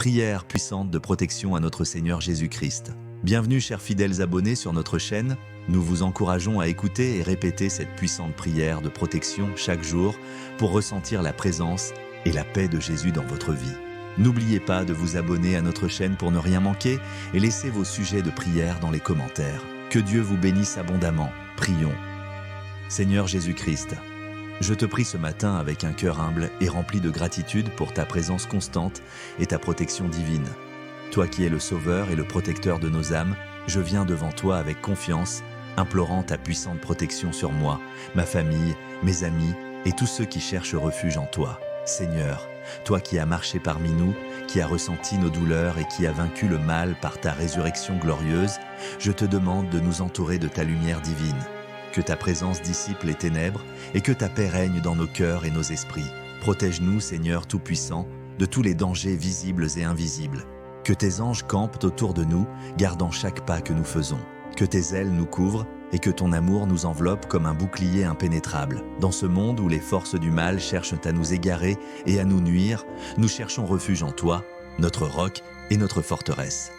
Prière puissante de protection à notre Seigneur Jésus-Christ. Bienvenue chers fidèles abonnés sur notre chaîne. Nous vous encourageons à écouter et répéter cette puissante prière de protection chaque jour pour ressentir la présence et la paix de Jésus dans votre vie. N'oubliez pas de vous abonner à notre chaîne pour ne rien manquer et laissez vos sujets de prière dans les commentaires. Que Dieu vous bénisse abondamment. Prions. Seigneur Jésus-Christ, je te prie ce matin avec un cœur humble et rempli de gratitude pour ta présence constante et ta protection divine. Toi qui es le Sauveur et le protecteur de nos âmes, je viens devant toi avec confiance, implorant ta puissante protection sur moi, ma famille, mes amis et tous ceux qui cherchent refuge en toi. Seigneur, toi qui as marché parmi nous, qui as ressenti nos douleurs et qui as vaincu le mal par ta résurrection glorieuse, je te demande de nous entourer de ta lumière divine. Que ta présence dissipe les ténèbres et que ta paix règne dans nos cœurs et nos esprits. Protège-nous, Seigneur Tout-Puissant, de tous les dangers visibles et invisibles. Que tes anges campent autour de nous, gardant chaque pas que nous faisons. Que tes ailes nous couvrent et que ton amour nous enveloppe comme un bouclier impénétrable. Dans ce monde où les forces du mal cherchent à nous égarer et à nous nuire, nous cherchons refuge en toi, notre roc et notre forteresse.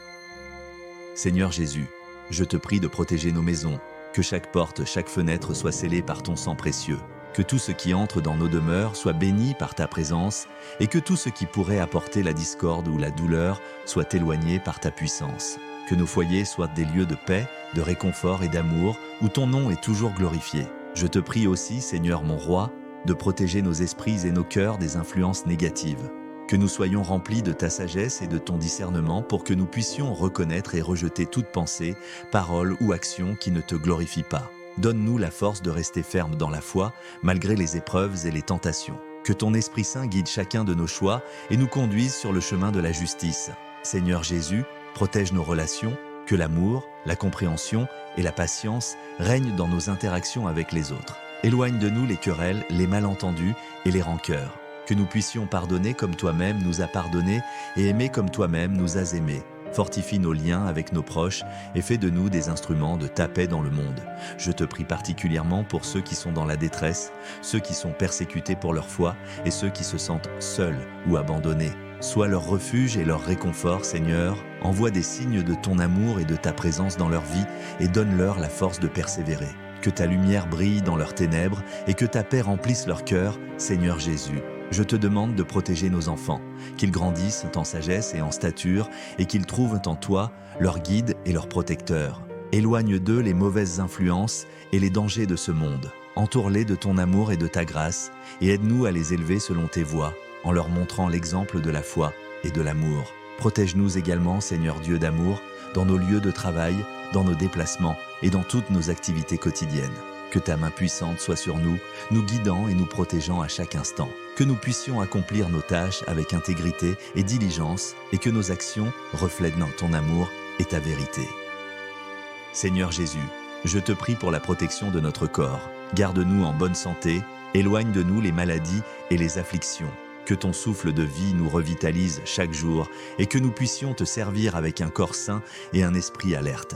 Seigneur Jésus, je te prie de protéger nos maisons, que chaque porte, chaque fenêtre soit scellée par ton sang précieux, que tout ce qui entre dans nos demeures soit béni par ta présence et que tout ce qui pourrait apporter la discorde ou la douleur soit éloigné par ta puissance. Que nos foyers soient des lieux de paix, de réconfort et d'amour où ton nom est toujours glorifié. Je te prie aussi, Seigneur mon roi, de protéger nos esprits et nos cœurs des influences négatives. Que nous soyons remplis de ta sagesse et de ton discernement pour que nous puissions reconnaître et rejeter toute pensée, parole ou action qui ne te glorifie pas. Donne-nous la force de rester ferme dans la foi, malgré les épreuves et les tentations. Que ton Esprit Saint guide chacun de nos choix et nous conduise sur le chemin de la justice. Seigneur Jésus, protège nos relations, que l'amour, la compréhension et la patience règnent dans nos interactions avec les autres. Éloigne de nous les querelles, les malentendus et les rancœurs. Que nous puissions pardonner comme toi-même nous as pardonné et aimer comme toi-même nous as aimés. Fortifie nos liens avec nos proches et fais de nous des instruments de ta paix dans le monde. Je te prie particulièrement pour ceux qui sont dans la détresse, ceux qui sont persécutés pour leur foi et ceux qui se sentent seuls ou abandonnés. Sois leur refuge et leur réconfort, Seigneur. Envoie des signes de ton amour et de ta présence dans leur vie et donne-leur la force de persévérer. Que ta lumière brille dans leurs ténèbres et que ta paix remplisse leur cœur, Seigneur Jésus. Je te demande de protéger nos enfants, qu'ils grandissent en sagesse et en stature et qu'ils trouvent en toi leur guide et leur protecteur. Éloigne d'eux les mauvaises influences et les dangers de ce monde. Entoure-les de ton amour et de ta grâce et aide-nous à les élever selon tes voies, en leur montrant l'exemple de la foi et de l'amour. Protège-nous également, Seigneur Dieu d'amour, dans nos lieux de travail, dans nos déplacements et dans toutes nos activités quotidiennes. Que ta main puissante soit sur nous, nous guidant et nous protégeant à chaque instant. Que nous puissions accomplir nos tâches avec intégrité et diligence et que nos actions reflètent ton amour et ta vérité. Seigneur Jésus, je te prie pour la protection de notre corps. Garde-nous en bonne santé, éloigne de nous les maladies et les afflictions. Que ton souffle de vie nous revitalise chaque jour et que nous puissions te servir avec un corps sain et un esprit alerte.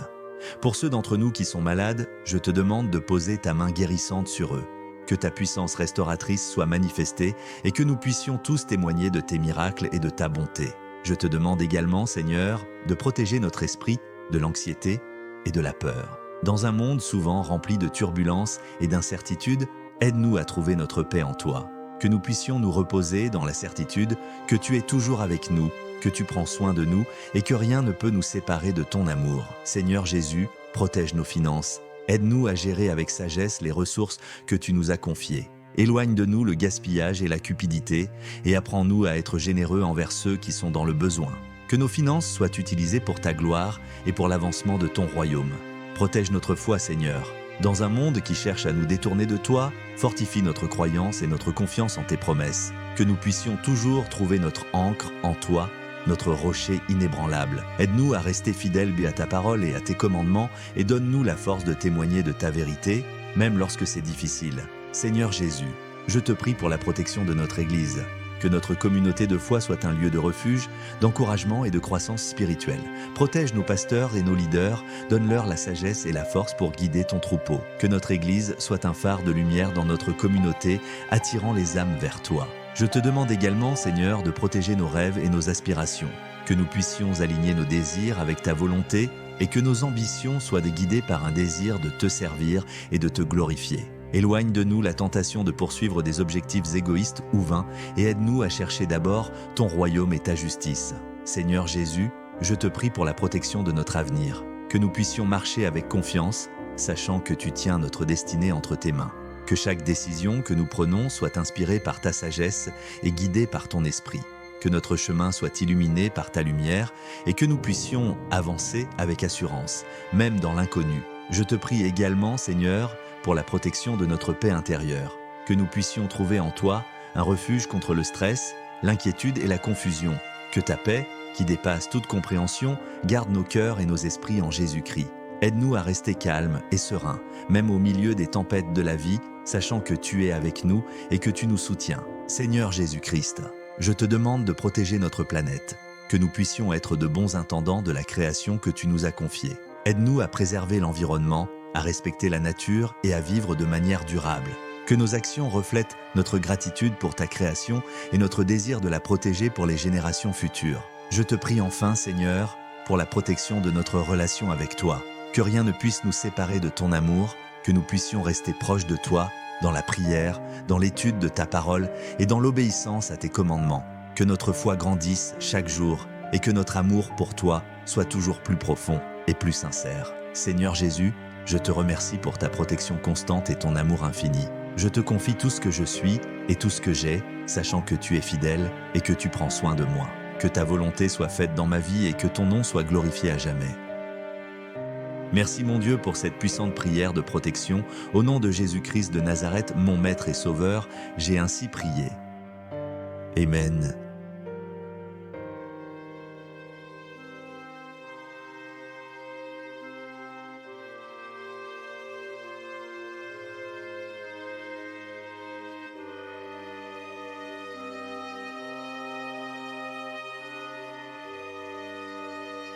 Pour ceux d'entre nous qui sont malades, je te demande de poser ta main guérissante sur eux. Que ta puissance restauratrice soit manifestée et que nous puissions tous témoigner de tes miracles et de ta bonté. Je te demande également, Seigneur, de protéger notre esprit de l'anxiété et de la peur. Dans un monde souvent rempli de turbulences et d'incertitudes, aide-nous à trouver notre paix en toi. Que nous puissions nous reposer dans la certitude que tu es toujours avec nous, que tu prends soin de nous et que rien ne peut nous séparer de ton amour. Seigneur Jésus, protège nos finances. Aide-nous à gérer avec sagesse les ressources que tu nous as confiées. Éloigne de nous le gaspillage et la cupidité et apprends-nous à être généreux envers ceux qui sont dans le besoin. Que nos finances soient utilisées pour ta gloire et pour l'avancement de ton royaume. Protège notre foi, Seigneur. Dans un monde qui cherche à nous détourner de toi, fortifie notre croyance et notre confiance en tes promesses. Que nous puissions toujours trouver notre ancre en toi, notre rocher inébranlable. Aide-nous à rester fidèles à ta parole et à tes commandements et donne-nous la force de témoigner de ta vérité, même lorsque c'est difficile. Seigneur Jésus, je te prie pour la protection de notre Église. Que notre communauté de foi soit un lieu de refuge, d'encouragement et de croissance spirituelle. Protège nos pasteurs et nos leaders, donne-leur la sagesse et la force pour guider ton troupeau. Que notre Église soit un phare de lumière dans notre communauté, attirant les âmes vers toi. Je te demande également, Seigneur, de protéger nos rêves et nos aspirations. que nous puissions aligner nos désirs avec ta volonté et que nos ambitions soient guidées par un désir de te servir et de te glorifier. Éloigne de nous la tentation de poursuivre des objectifs égoïstes ou vains et aide-nous à chercher d'abord ton royaume et ta justice. Seigneur Jésus, je te prie pour la protection de notre avenir, que nous puissions marcher avec confiance, sachant que tu tiens notre destinée entre tes mains. Que chaque décision que nous prenons soit inspirée par ta sagesse et guidée par ton esprit. Que notre chemin soit illuminé par ta lumière et que nous puissions avancer avec assurance, même dans l'inconnu. Je te prie également, Seigneur, pour la protection de notre paix intérieure, que nous puissions trouver en toi un refuge contre le stress, l'inquiétude et la confusion. Que ta paix, qui dépasse toute compréhension, garde nos cœurs et nos esprits en Jésus-Christ. Aide-nous à rester calmes et sereins, même au milieu des tempêtes de la vie, sachant que tu es avec nous et que tu nous soutiens. Seigneur Jésus-Christ, je te demande de protéger notre planète, que nous puissions être de bons intendants de la création que tu nous as confiée. Aide-nous à préserver l'environnement, à respecter la nature et à vivre de manière durable. Que nos actions reflètent notre gratitude pour ta création et notre désir de la protéger pour les générations futures. Je te prie enfin, Seigneur, pour la protection de notre relation avec toi. Que rien ne puisse nous séparer de ton amour, que nous puissions rester proches de toi, dans la prière, dans l'étude de ta parole et dans l'obéissance à tes commandements. Que notre foi grandisse chaque jour et que notre amour pour toi soit toujours plus profond et plus sincère. Seigneur Jésus, je te remercie pour ta protection constante et ton amour infini. Je te confie tout ce que je suis et tout ce que j'ai, sachant que tu es fidèle et que tu prends soin de moi. Que ta volonté soit faite dans ma vie et que ton nom soit glorifié à jamais. Merci mon Dieu pour cette puissante prière de protection. Au nom de Jésus-Christ de Nazareth, mon Maître et Sauveur, j'ai ainsi prié. Amen.